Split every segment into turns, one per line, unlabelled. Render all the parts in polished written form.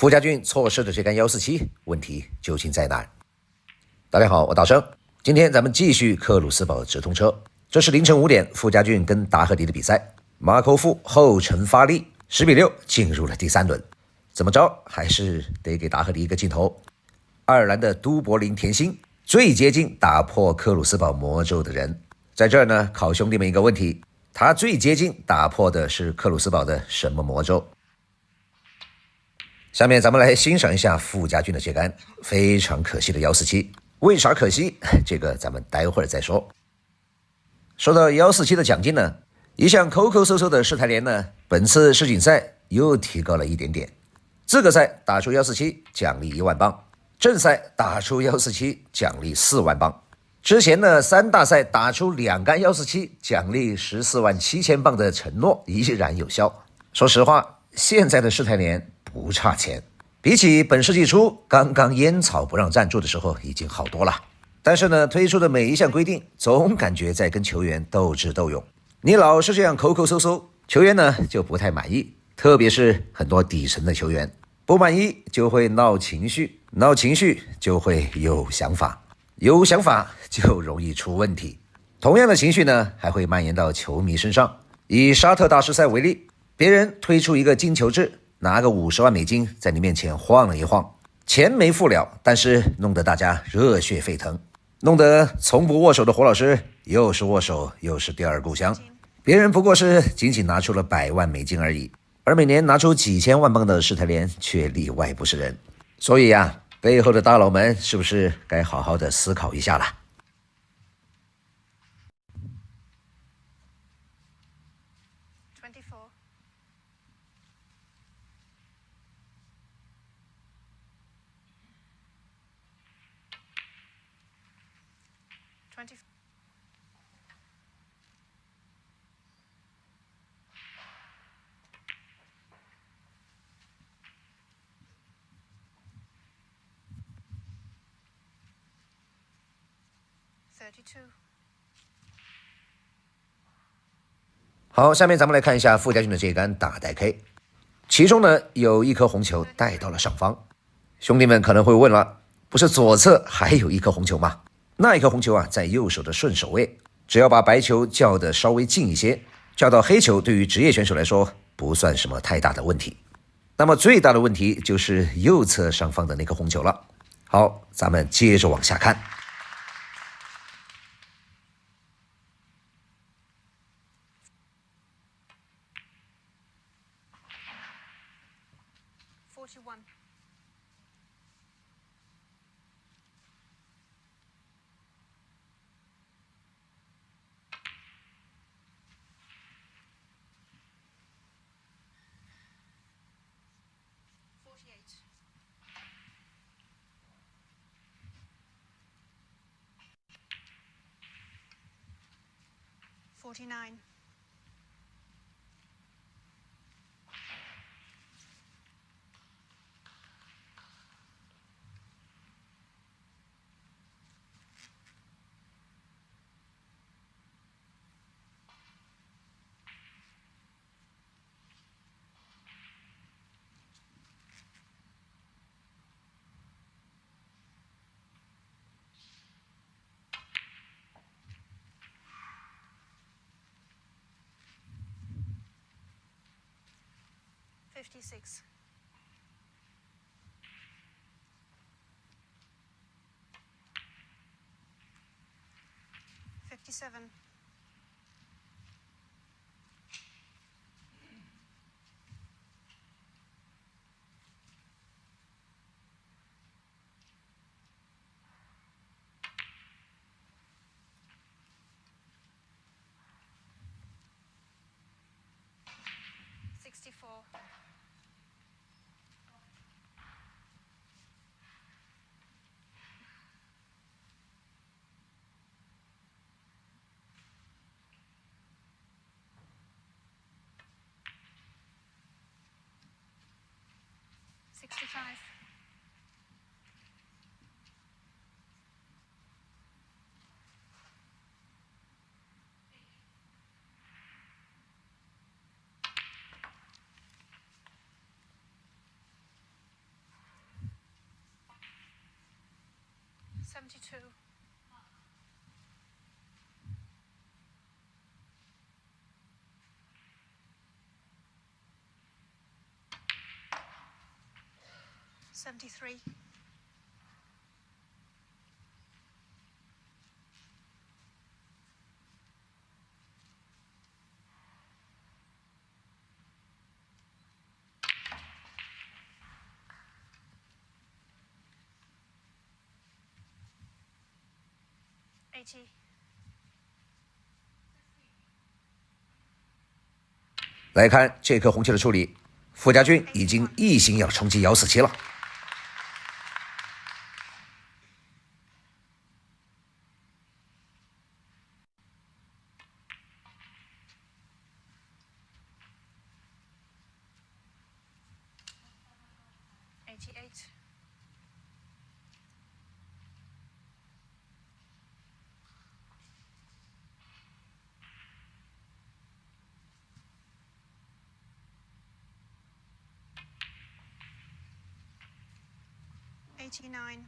傅家俊错失的这杆147，问题究竟在哪儿？大家好，我大生。今天咱们继续克鲁斯堡直通车。这是凌晨5点，傅家俊跟达赫迪的比赛。马科夫后程发力，10-6进入了第3轮。怎么着，还是得给达赫迪一个镜头。爱尔兰的都柏林甜心，最接近打破克鲁斯堡魔咒的人。在这儿呢，考兄弟们一个问题：他最接近打破的是克鲁斯堡的什么魔咒？下面咱们来欣赏一下傅家俊的这杆非常可惜的147。为啥可惜？这个咱们待会儿再说。说到147的奖金呢，一向抠抠搜搜的世泰联呢，本次世锦赛又提高了一点点。资格赛打出147，奖励1万镑；正赛打出147，奖励4万镑。之前呢，3大赛打出2杆147，奖励14万7千镑的承诺依然有效。说实话，现在的世泰联不差钱，比起本世纪初刚刚烟草不让赞助的时候已经好多了。但是呢，推出的每一项规定总感觉在跟球员斗智斗勇。你老是这样抠抠搜搜，球员呢就不太满意，特别是很多底层的球员不满意就会闹情绪，闹情绪就会有想法，有想法就容易出问题。同样的情绪呢还会蔓延到球迷身上。以沙特大师赛为例，别人推出一个金球制，拿个50万美金在你面前晃了一晃，钱没付了，但是弄得大家热血沸腾，弄得从不握手的胡老师又是握手又是第二故乡。别人不过是仅仅拿出了100万美金而已，而每年拿出几千万镑的世泰联却例外不是人。所以呀，背后的大佬们是不是该好好的思考一下了好，下面咱们来看一下傅家俊的这杆大带 K， 其中呢有一颗红球带到了上方。兄弟们可能会问了，不是左侧还有一颗红球吗？那一颗红球啊在右手的顺手位，只要把白球叫得稍微近一些，叫到黑球对于职业选手来说不算什么太大的问题。那么最大的问题就是右侧上方的那颗红球了。好，咱们接着往下看。
49. 56. 57. 64. 65. 65. 72. $73. $80.
来看这颗红球的处理，傅家俊已经一心要冲击147了。
88. $89.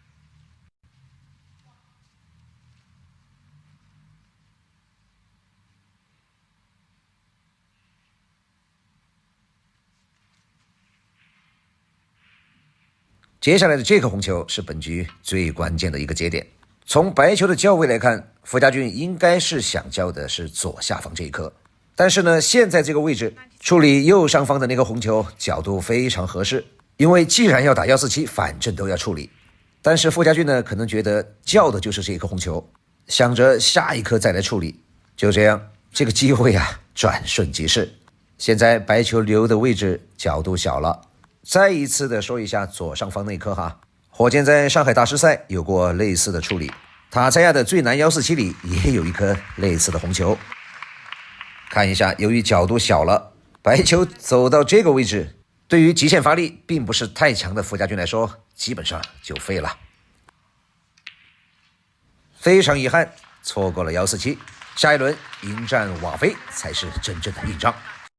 接下来的这颗红球是本局最关键的一个节点。从白球的交位来看，傅家俊应该是想交的是左下方这一颗，但是呢，现在这个位置处理右上方的那个红球角度非常合适，因为既然要打147，反正都要处理。但是傅家俊呢，可能觉得叫的就是这一颗红球，想着下一颗再来处理。就这样，这个机会啊，转瞬即逝。现在白球留的位置角度小了。再一次的说一下左上方那颗哈，火箭在上海大师赛有过类似的处理，塔蔡亚的最难147里也有一颗类似的红球。看一下，由于角度小了，白球走到这个位置，对于极限发力并不是太强的傅家俊来说，基本上就废了。非常遗憾，错过了147，下一轮迎战瓦菲才是真正的硬仗。